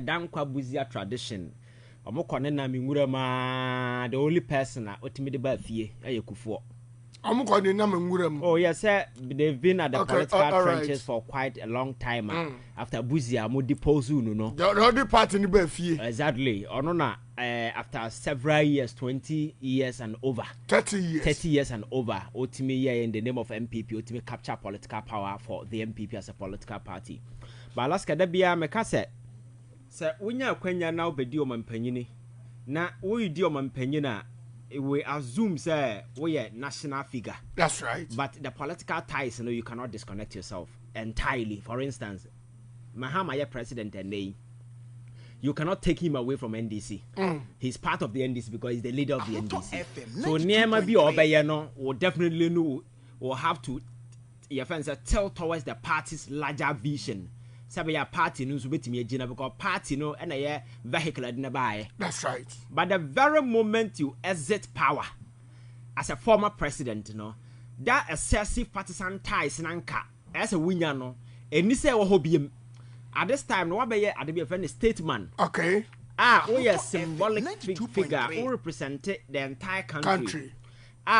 Dankwa Buzia tradition. Omokone na mingura ma the only person na otimi de ba fie aye Kuffour. Omokone na mingura. Oh yes, sir. They've been at the political trenches for quite a long time. After Buzia mo depose no. The other party ni ba fie. Exactly. Ono na after several years, 20 years and over. 30 years. 30 years and over. Otimi here in the name of NPP, Otimi capture political power for the NPP as a political party. But last kadabia meka se unya kwenya na obedi omampanyini na wo yidi omampanyina we assume say we a national figure. That's right. But the political ties, you know, you cannot disconnect yourself entirely. For instance, Mahama ye president and you cannot take him away from NDC. He's part of the NDC because he's the leader of the NDC. So Niema bi obeye no will definitely know will have to your friends tell towards the party's larger vision. Sabe ya party no so betimi agina because party no na ye vehicle de na bae. That's right. But the very moment you exit power as a former president, no, that excessive partisan ties nanka as a winner no, eni say wo hobiem. At this time no be ye ade be friend statesman. Okay. We a symbolic figure who represented the entire country.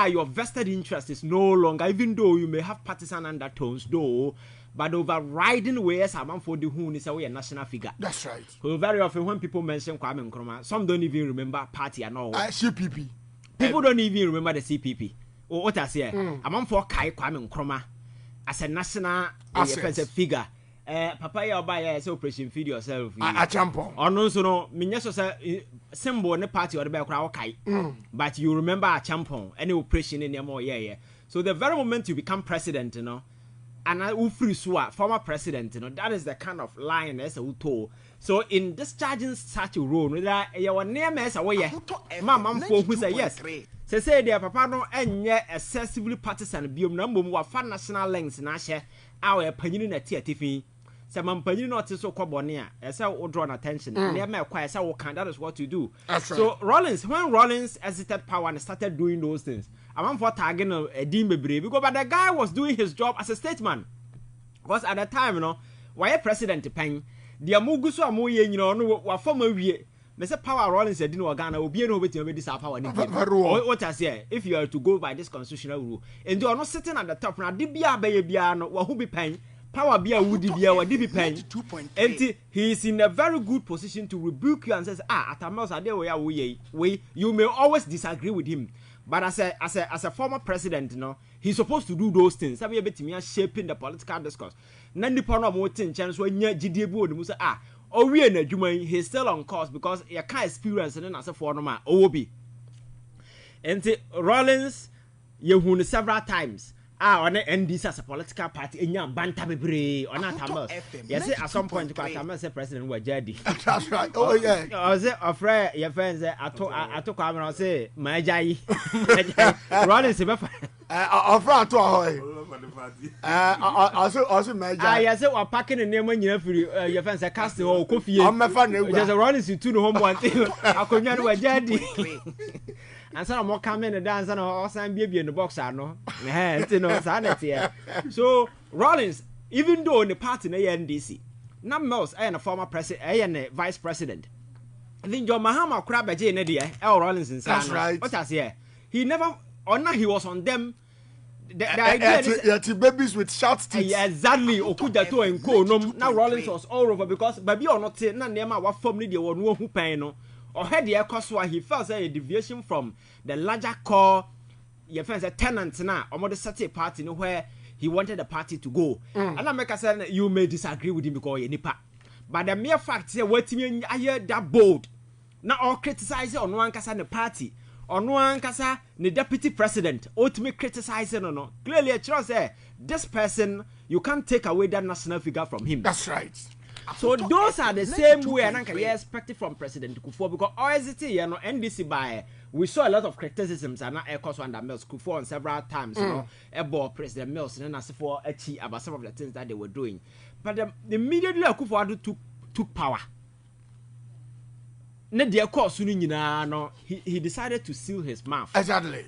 Your vested interest is no longer, even though you may have partisan undertones though, but overriding ways among for the who is a national figure. That's right. So very often when people mention Kwame Nkrumah, some don't even remember party and all. CPP. People don't even remember the CPP. Or what I say, among for Kyei Kwame Nkrumah as a national figure. Papa ya buy so operation feed yourself. A champion. Or no, so no, minyaso say symbol in the party or the back Kyei. But you remember a champion, any operation in your more yeah. So the very moment you become president, you know, and I free former president, you know, that is the kind of line as a told. So in discharging such a role, whether your name is away, Mamma who say yes. Say dear papa no and yet excessively partisan biom number more fan national lengths in Ashe, our opinion at Tiffy. Some opinion not so cobonia, as I would draw attention. Near me acquire so kind, that is what you do. So Rawlings, when Rawlings exited power and started doing those things, I want for tagging a demon brave because but the guy was doing his job as a statesman. Because at the time, you know, why a president paying the Amugusu Amoye, you know, no former we Mr. Power Rawlings said didn't Ghana will be able to this power. What I say, if you are to go by this constitutional rule, and you are not sitting at the top now, Dibia Bayabiano, or who be paying. Power be a woody be our DB pen. And he is in a very good position to rebuke you and says, at a mouse we you may always disagree with him. But as a former president, you know, he's supposed to do those things. Have you been me shaping the political discourse? Nandi Pono Motin chance when you GDB Musa we in a he's still on course because you can't experience and as a former OB. And Rawlings you several times. On the NDC as a political party in your banta bebre on that time. Yes, at some point, the president was Jadi. That's right. Oh, yeah. I was afraid your friends. I took camera and say, my Jai. Rawlings, afraid to also, my Jai. I said, we're packing a name when you have your friends are casting or Kuffour. I'm a fan. There's a Rawlings to the home one thing. I couldn't know what Jadi. And some more coming and dance and also baby in the box. I know. So Rawlings, even though in the party in the NDC, Namos and a former president and a vice president. I think John Mahama crab a Jane idea, L. Rawlings in That's right. What I say? He never or not he was on them. The idea is babies with short teeth. Exactly. Okuda to and co. No, now Rawlings was all over because baby or not say none nema what family they were no who pay no. Or had the Ekoswa, he felt a deviation from the larger core, your friends, a tenant now, or more the Saturday party, where he wanted the party to go. And I make a say you may disagree with him because you're nipa. But the mere fact is, what you I hear that bold. Now, all criticize on one casa the party, on one casa the deputy president, ultimately criticizing or no. Clearly, a choice this person, you can't take away that national figure from him. That's right. So those are the same way and you expect it from President Kuffour because OST, you know, NDC by we saw a lot of criticisms and not course under Mills Kuffour on several times, you know, about President Mills and as for about some of the things that they were doing. But immediately Kuffour took power. He decided to seal his mouth. Exactly.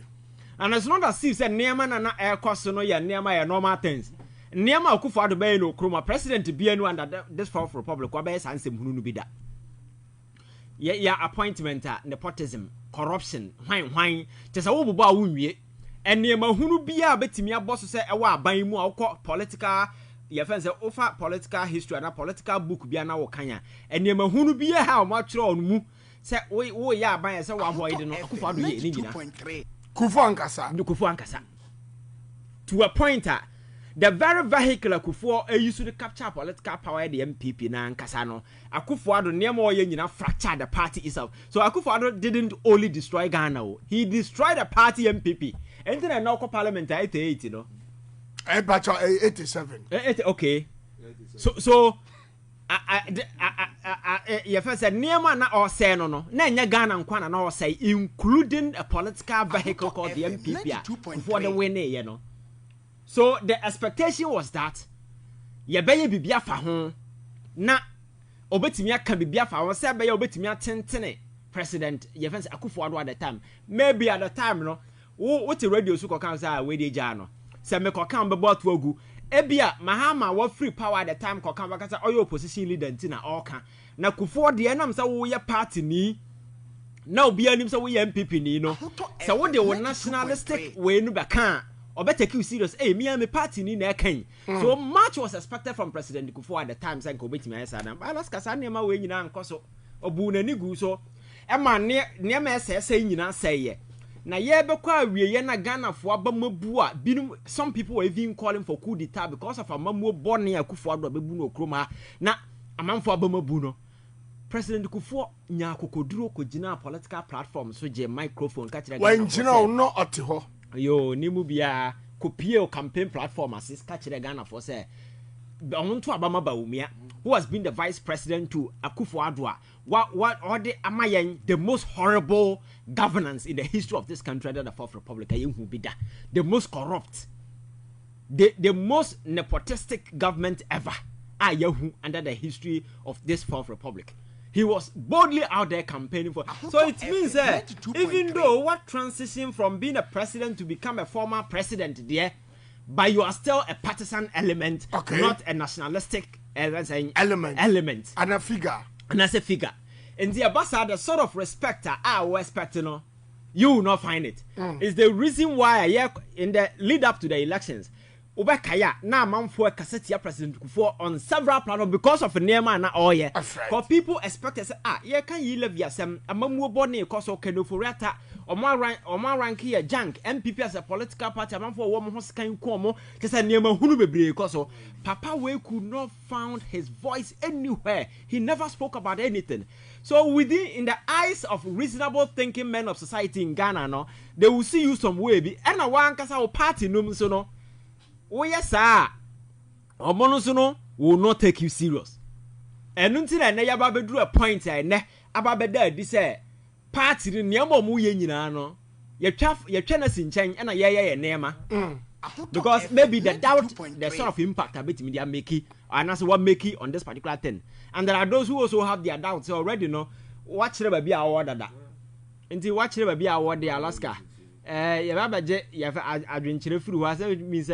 And it's not as if said Neman and air cost no ya near my normal things. Niama Kuffour the Bay no Kroma president to be under this fourth republic, or best handsome who be that. yeah appointment nepotism corruption hwan just a wo bobo a wonwie enema hunu bia betimi aboso se ewa aban mu a political ye fancy over political history and political book bia na wo kanya enema hunu bia ha o ma twere onu mu se wo ya aban se wo avoid no Kuffour ado ye ni gina Kuffour ankasa to a point the very vehicle Kuffour used to capture political power the NPP na ankasa no Kuffour ado nemo ye nyina fracture the party itself. So Kuffour ado didn't only destroy Ghana, he destroyed the party NPP. Enter na now parliament 88 no. 87. Okay. So you first said Niema na or say no na nya Ghana nkwana na or say including a political vehicle called the NPP before the win you know. So the expectation was that ye beye bibia fa ho na obetimi aka bibia fa ho say beye obetimi atentene president ye fancy Kuffour ado at the time, maybe at the time no what the radio so kan say we dey ja no say me kokan be bot ogu ebia Mahama wa free power at the time kokan ba say oyo opposition leader ntina oka na Kuffour de enam say wo ye party ni na obi anim say wo ye NPP ni no say wo de wo nationalistic we no be kan or better take you serious. Hey, me and my party ni na kan. So much was expected from President Kuffour at the time saying ko betimi ayesa. But let's kasa niam we nyina nkoso. Obu na ni gu so. E ma niam say nyina say ye. Na ye be kwa awie ye na Ghana fo abamabu a binum some people were even calling for coup d'etat because of amamu born ya Kuffour ado abebu no kroma. Na amanfo abamabu no. President Kuffour nya kokoduro ko gina political platform so je microphone ka kire Ghana. When gina no oti ho. Yo nimu bia kopie o campaign platform assist catch the Ghana for say onto abama baumia who has been the vice president to Kuffour Adua what all the amayen the most horrible governance in the history of this country under the Fourth Republic ayenhu bida the most corrupt the most nepotistic government ever ayehu under the history of this Fourth Republic. He was boldly out there campaigning for. So it means that even though what transition from being a president to become a former president there, but you are still a partisan element, not a nationalistic element. And a figure. And as a figure. And the ambassador, the sort of respect I was expecting, you will not find it. Is the reason why in the lead up to the elections, Ubekaya na manfo kasetia President Kuffour on several platforms because of Nema na oye. Because people expect say ye can you live yasem amamu boni cause o kenoforiata oma rank here jank NPP as a political party manfo wo mo skan ko mo just Nema hunu bebre cause Papa we could not found his voice anywhere. He never spoke about anything. So within in the eyes of reasonable thinking men of society in Ghana no, they will see you some way be and one kasa o party no so no. Oh yes sir. Omono will not take you serious. And until I never do a point I ne ababeda this party ni niamo mu ye nyina no. Ye twena sinchen and ye nema. Because maybe the doubt the sort of impact a bit media make and that's what make it on this particular thing. And there are those who also have their doubts already no. Watch the baby award that. Until watch the baby award the Alaska. Ye babaje ye adwenkyere furu ho say means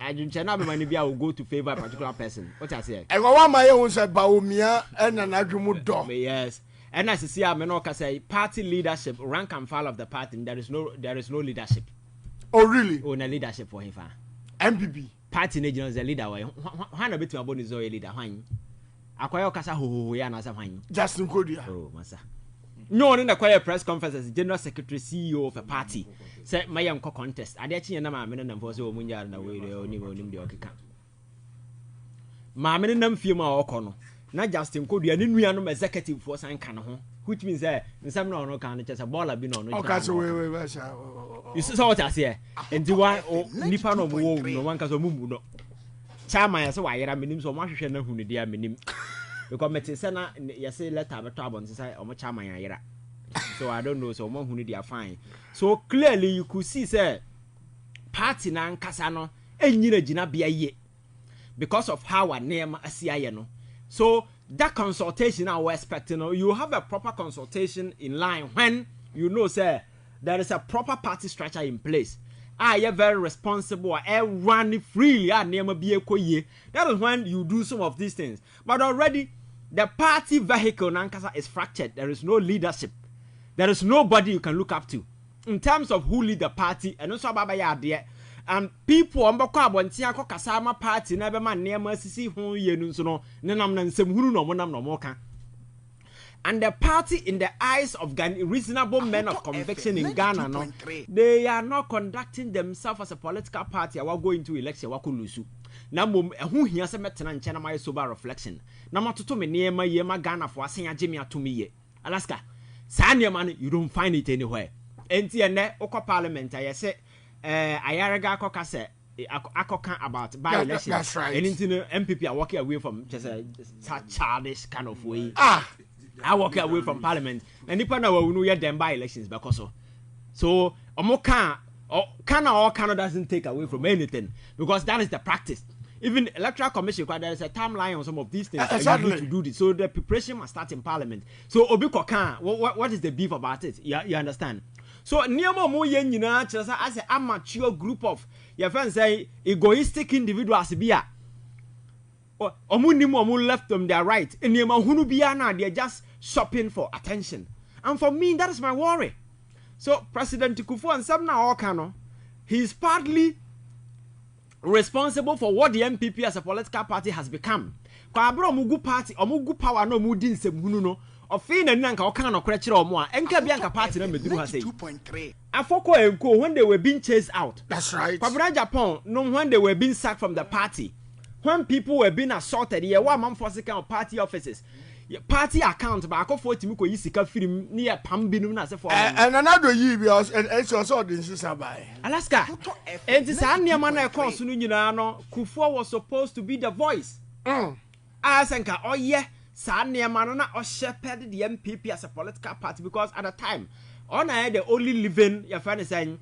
I don't know if I will go to favor a particular person. What I say? I go one my own said Baumia and an agreement. Yes. And as you see, I may say party leadership, rank and file of the party. There is no leadership. Oh really? Oh, no leadership for him. MPP. Party agent is a leader. Hana bit my bonus or a leader. Why? Acquire Casa who ya na wine. Justin Kodia. Oh, massa. No, in the quiet press conference as general secretary CEO of a party. Say my young contest. I did na ma men for so munya na we oni the okeka. Ma men nam fie ma okono. Na Justin Kodia ni nua no executive for san kan ho. Which means nsam na ono kan chese baller bi no no. Okay, so we you see what I say? And the one nipa no wo no one ka so mumu no. Chama ya se wa yera menim so mo hwehwe na hunu dia menim. Because me say na you say letter beto abon say omo chama ya yera. So I don't know so mo hunu dia fine. So clearly you could see say party na nkasa no enyina gina bia ye because of how our name asiaye no. So that consultation I was expecting you have a proper consultation in line when you know say there is a proper party structure in place. You're very responsible and run freely. That is when you do some of these things. But already the party vehicle nankasa is fractured. There is no leadership. There is nobody you can look up to in terms of who lead the party. And also about there. And people on Boko Tia Kasama party never man near Mercy who ye no nenam nansem hunu no monam no moka. And the party in the eyes of reasonable men of conviction in Ghana, no, they are not conducting themselves as a political party. I will go into election. Wakulusu. Na who here se metena nchena my sober reflection. Na matoto me niema yema Ghana for asenya Jimmy atumi ye. Alaska. Sanya man, you don't find it anywhere. Enti ene oko parliament I say ayarega akoka se akoka about by election. That's right. And into MPP are walking away from just a childish kind of way. I walk away from parliament and nipa na we know them by elections because so omoka or Canada doesn't take away from anything because that is the practice. Even electoral commission, there is a timeline on some of these things. Exactly. You need to do this. So the preparation must start in parliament. So Obi Kokan, what is the beef about it? You understand? So Niamo mo yen yina as an amateur group of your friends say egoistic individuals biya. Omu left them their right. And they're just shopping for attention. And for me, that is my worry. So President Kuffour and some now Okano, he's partly responsible for what the NPP as a political party has become. Kwa abro mugu party, omugu power no mudin se munu no. Ofin na nka Okano kwechire omo a enka bianka party na meduru ha say. Afoko enko when they were being chased out. That's right. Kwabra Japan, no when they were being sacked from the party. When people were being assaulted, yeah, one man for second party offices, party account, but I call for Timiko Yisika film near Pambinum as a for and another year because it's also the Sabai. Alaska. And this Anya man called Sununano, Kuffour was supposed to be the voice. Asanka, oh yeah, Sanya Manana or shepherded the MPP as a political party because at the time, on I had the only living, your friend is saying,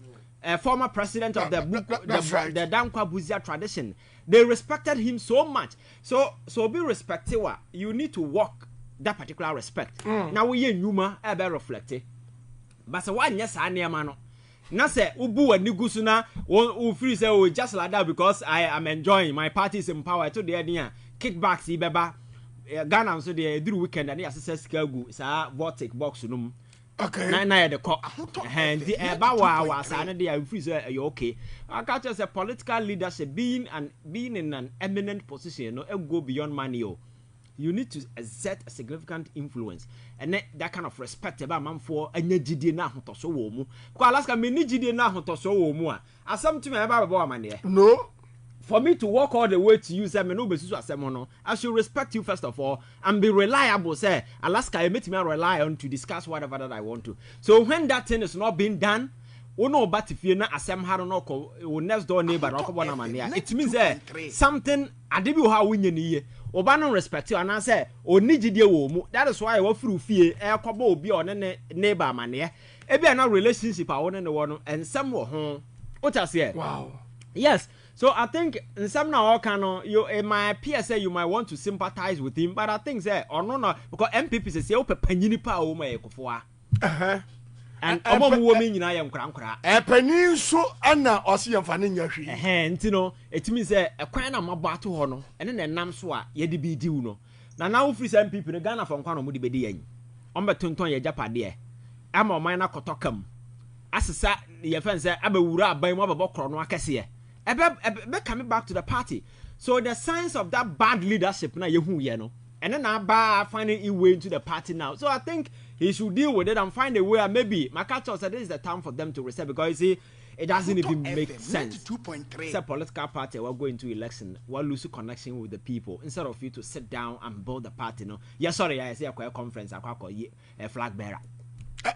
former president of the Dankwa Buzia tradition. They respected him so much. So be respected. You need to walk that particular respect. Now we hear Numa ebe reflect. But so one yes I mano. Na say ubu and nigusuna u free say oh just like that because I am enjoying my party's in power to the idea. Kickbacks ibeba Ghana so the do weekend and access kagu sa vortex box num. Okay. Na the cock. And the Bawa was another freeze you okay. I catch as a political leadership being in an eminent position, no go beyond money. You need to exert a significant influence and that kind of respect about man for a jidi na hoto so wo mu. Ko Alaska me ni jidi na hoto so wo mu a. Asam to me about man there. No. For me to walk all the way to you, say, no, I should respect you first of all and be reliable. Say, Alaska, I make me rely on to discuss whatever that I want to. So when that thing is not being done, no, but if you're not a Sam Haronoko, next door neighbor, it means something I did how we need Obano respect you, and I say, oh, need you. That is why I walk through fear, air cobo be on a neighbor man. Maybe a relationship I want in the one and some were home. What I say? Wow. Yes. So I think in some now you in my PSA you might want to sympathize with him, but I think say or no because MPP say open panini pa o ma Kuffour. And omo woman nyina yam kra. Panin so ana osi yam fa ne nya hwi. Nti no it means say e kwan na mabo to ho no ene na nam so a ye de bi diu no. Na now free MPP no Ghana for nkwa no mo de bedi yan. Ombe tonton ye japade. Ama o man na kotokam. Asesa ye fan say abewura aban mo abebo kro no akese. Coming back to the party. So the signs of that bad leadership now you know. And then I finding a way into the party now. So I think he should deal with it and find a way. Maybe Makato said this is the time for them to reset because you see, it doesn't even make sense. It's a political party. We're going to election. We're losing connection with the people instead of you to sit down and build the party. No, yeah, sorry, I say a conference. I call a flag bearer.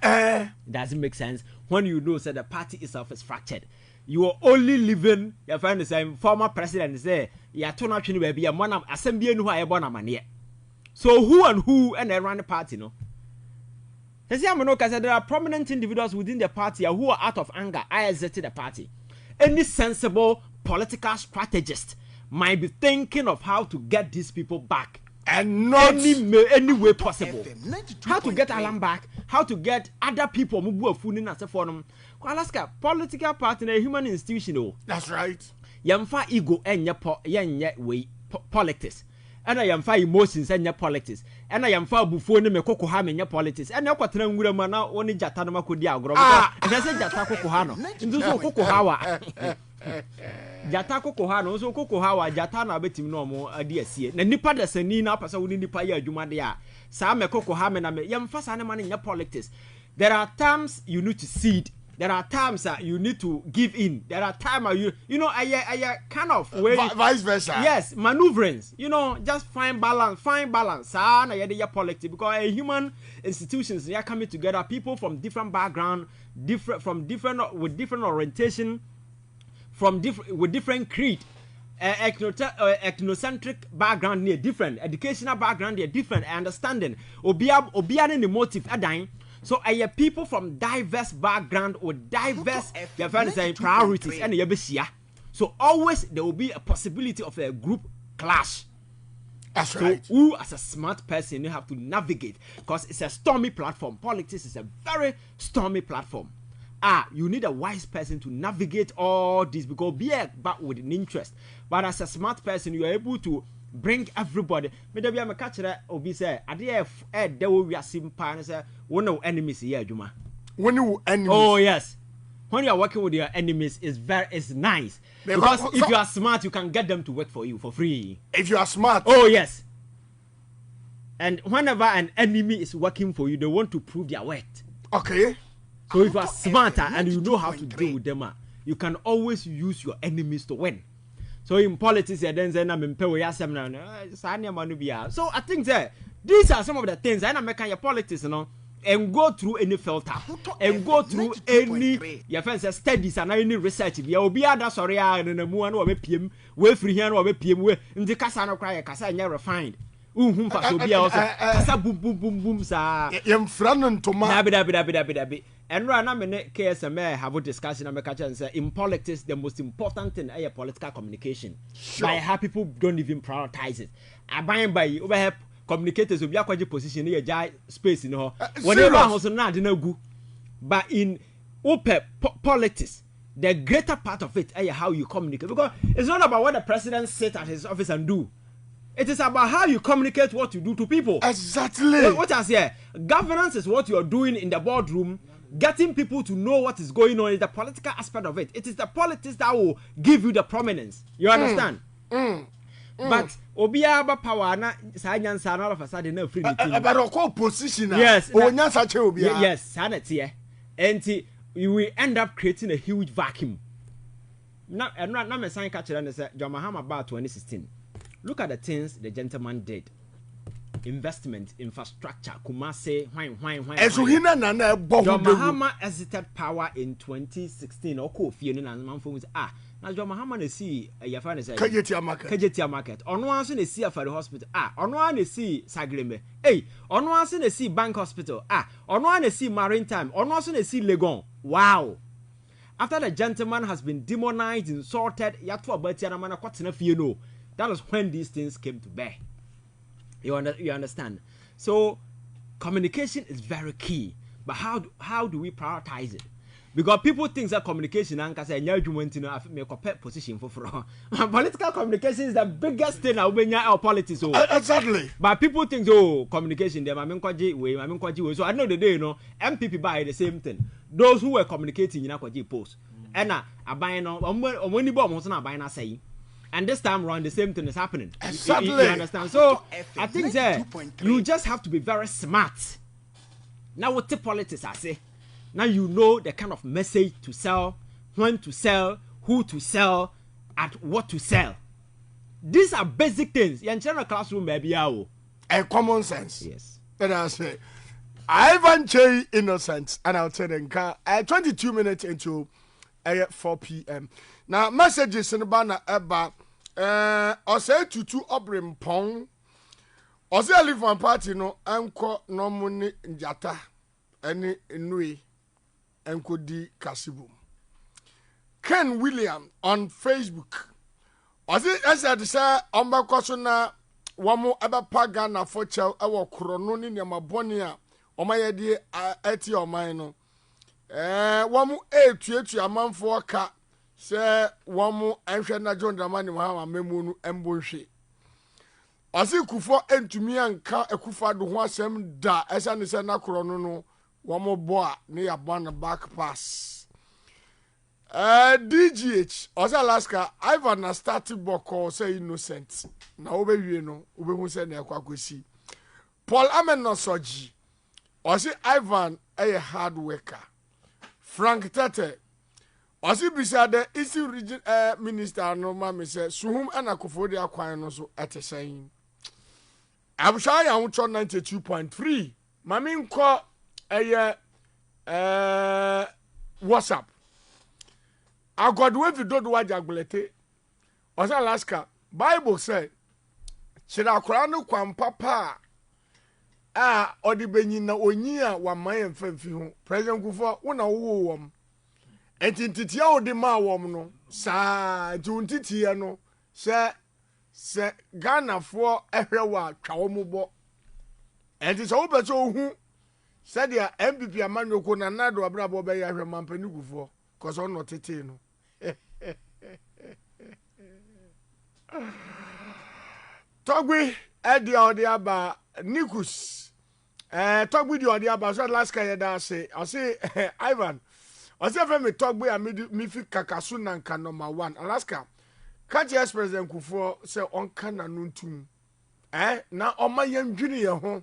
It doesn't make sense when you know that the party itself is fractured. You are only living. You find the same former president say, "You are too much in baby. I'm one of assembly who are born a man." So who and they run the party, no? They say, there are prominent individuals within the party who are out of anger. I exited the party. Any sensible political strategist might be thinking of how to get these people back. And not any way possible. How to get Alan back, how to get other people who are fooling as a forum. Alaska, political party, a human institution. That's right. Yamfa ego and way politics. and I am fire emotions and your politics, and I am far before me Coco Ham in your politics, and your quaterna Murama only Jatanama could diagram, and I said Jatako Kohano, and do so Coco Hawa. Jatako Kohano, so Coco Hawa, Jatana bet him no more, a dear see. And Nipa the Senina, Pasa within the Paya Jumadia, Sam Coco Ham and I am fast animal in your politics. There are times you need to cede. There are times that you need to give in. There are times you know, I kind of way vice versa. Yes, maneuverings. You know, just find balance. Ah, na your politics because human institutions they are coming together. People from different background, with different orientation, with different creed, ethnocentric background, near different educational background, they're different understanding. Obia the motive dying. So I have people from diverse background or diverse priorities and the so always there will be a possibility of a group clash. That's right. So who as a smart person you have to navigate because it's a stormy platform. Politics is a very stormy platform. You need a wise person to navigate all this because be back with an interest. But as a smart person you are able to bring everybody. Me da bia me catch that obi say ade there will be a simple and say one of enemies here Juma. When you enemies. Oh yes. When you are working with your enemies it's nice. Because if you are smart you can get them to work for you for free. If you are smart. Oh yes. And whenever an enemy is working for you they want to prove their worth. Okay. So if you are smarter and you know how to deal with them you can always use your enemies to win. So in politics, so I think that these are some of the things I make your politics, you know, and go through any filter and go through any your friends studies and any research. You will be other sorry and a moon or PM, way free here or PM, way in the Casano cry, Casa refined. Boom, sir. Yam Franon to my and right now, KSMA have a discussion and say in politics, the most important thing is political communication. Sure. By how people don't even prioritize it. I by overhead communicators will be a position in a space in her. Whenever also not go. But in politics, the greater part of it is how you communicate. Because it's not about what the president sits at his office and do. It is about how you communicate what you do to people. Exactly. What I say, governance is what you are doing in the boardroom. Getting people to know what is going on is the political aspect of it. It is the politics that will give you the prominence. You understand? But Obiaba power na science and all of a sudden no free. But position. Yes. Yes, sanity. And you will end up creating a huge vacuum. Now, I'm not saying catcher and say John Mahama about 2016. Look at the things the gentleman did. Investment, infrastructure, Kumase, John Mahama exited power in 2016 or Kuffour and Manfons. Now John Mahama see your friend is Kyei market. On one in see for the hospital. On one see Sagreme. On one in see bank hospital. On one see maritime. On one see Legon. Wow. After the gentleman has been demonized, insulted, Yatwa Batiana Quatina Fiano. That was when these things came to bear. You understand? So communication is very key. But how do we prioritize it? Because people think that communication and say make a position for political communication is the biggest thing our politics. Exactly. But people think communication them so I know the day MPP buy the same thing. Those who were communicating in post. And I buy when you buy say. And this time around, the same thing is happening. Exactly. You understand? So, I think that you just have to be very smart. Now, what the politics I say? Now you know the kind of message to sell, when to sell, who to sell, at what to sell. These are basic things. You're in a classroom, maybe. A common sense. Yes. And I say, Ivan Kyei innocent. And I'll tell them, 22 minutes into 4 p.m. Now, messages in the banner about say tutu obrim pong or say live one party no anko no money njata any nui anko di kasibum. Ken William on Facebook or say say ombakoso na wamo abapaga na fochel ewo krono ni nyamaboni a omayedi eti omai no wamo etuetu amanfo ka se womu enhwe na John Dramani Mahama memunu embonhwe ɔse Kuffour entumi anka Akufo do ho asɛm da ɛsa ne sɛ na korɔ no wɔn bɔ a ne yabɔ na back pass DGH ɔsɛ Alaska Ivan na started bɔkɔ sɛ innocent na wobɛwie no wobɛhu sɛ na ɛkɔ akɔsi Paul Amenosoji ɔsɛ Ivan ɛyɛ hard worker Frank Tete ɔsɛ bisa the Eastern region minister no ma me sɛ suhum ɛna Kuffour de akwan no so ɛte sɛn abusha ya nwotɔ 92.3 mame nkɔ ɛyɛ WhatsApp agodwe vidodo wajaglete ɔsɛ Alaska Bible say kyerɛ akora no kwan papa a ɔde benyi na onyi a waman mfamfi ho President Kuffour wona wo wom entitia wo de ma wom no saa entitia no sɛ Ghana fo ehwe wa twa wo mobɔ enti sɛ wo pɛ sɛ ohu sɛ dia NPP amanyoko na nado abrabɔ bɛ ya hwe mampani Kuffour cause on not tete no Togbi edi odi aba Nikus Togbi di odi aba so last year da say I say Ivan I say for me Togbi a me fi kakasu na nka number 1 Alaska catch President Kuffour say onka na nuntum na oma yandwini ye ho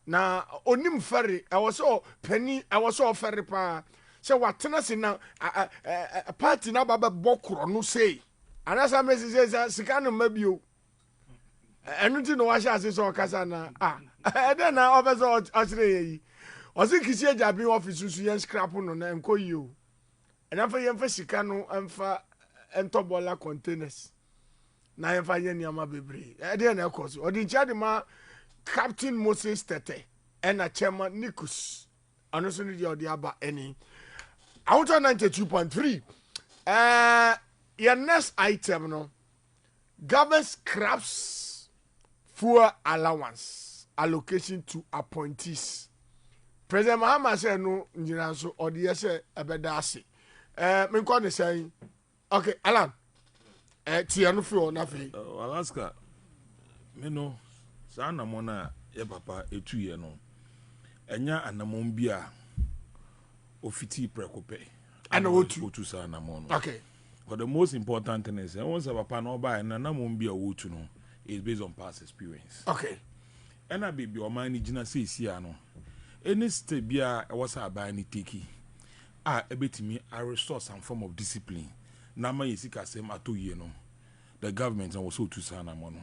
na onim ferry I was so penny I was so ferry pa say watena se na party na baba bokoro no say anasa message say sika no mabio enuti no washa ase so kasa na then na officer asire yi osi kisi ajabi office su yen scrap no na enko yi o enafa yen fa sika no emfa entobola containers na yen fa yen niama bebre then na ekoso odi nchade ma Captain Moses Tete and a chairman Nikus anoso ni odi aba eni out 92.3 your next item no government scraps fuel allowance allocation to appointees President Mahama say no nyina so odi yese ebeda ase me nko ne say okay Alan tie no fuel na fe Alaska me no sa na mo na ye papa etuye no enya anamon bia ofiti prekope and otu sa na mo no okay but the most important thing is once papa no buy na namon bia otu no is based on past experience okay and a baby o man ni gina say sia no any step bia e was aban ni take ebetimi I restore some form of discipline na ma yesika sem atoye no the government and also to sa na mo no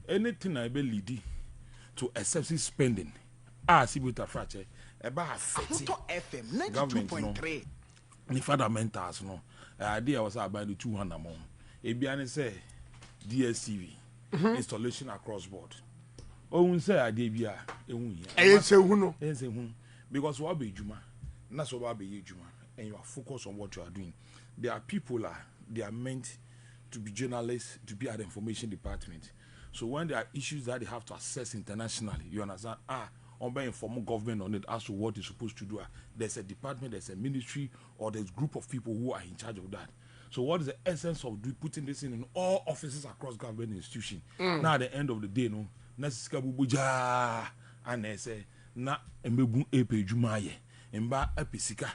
anything I be lead to excessive spending sibota frache eba affect FM 92.3 ni fundamentals no idea was about the 200 amount ebia ne say DSTV installation across board ohun say idea bia ehun ya say hu because what be juma na so what be juma and you are focused on what you are doing. There are people they are meant to be journalists, to be at the information department. So when there are issues that they have to assess internationally, you understand, on by informal government on it as to what they're supposed to do. There's a department, there's a ministry, or there's a group of people who are in charge of that. So what is the essence of putting this in all offices across government institutions? Now at the end of the day, no, and they say, na emebu epe jumaye, emba episika,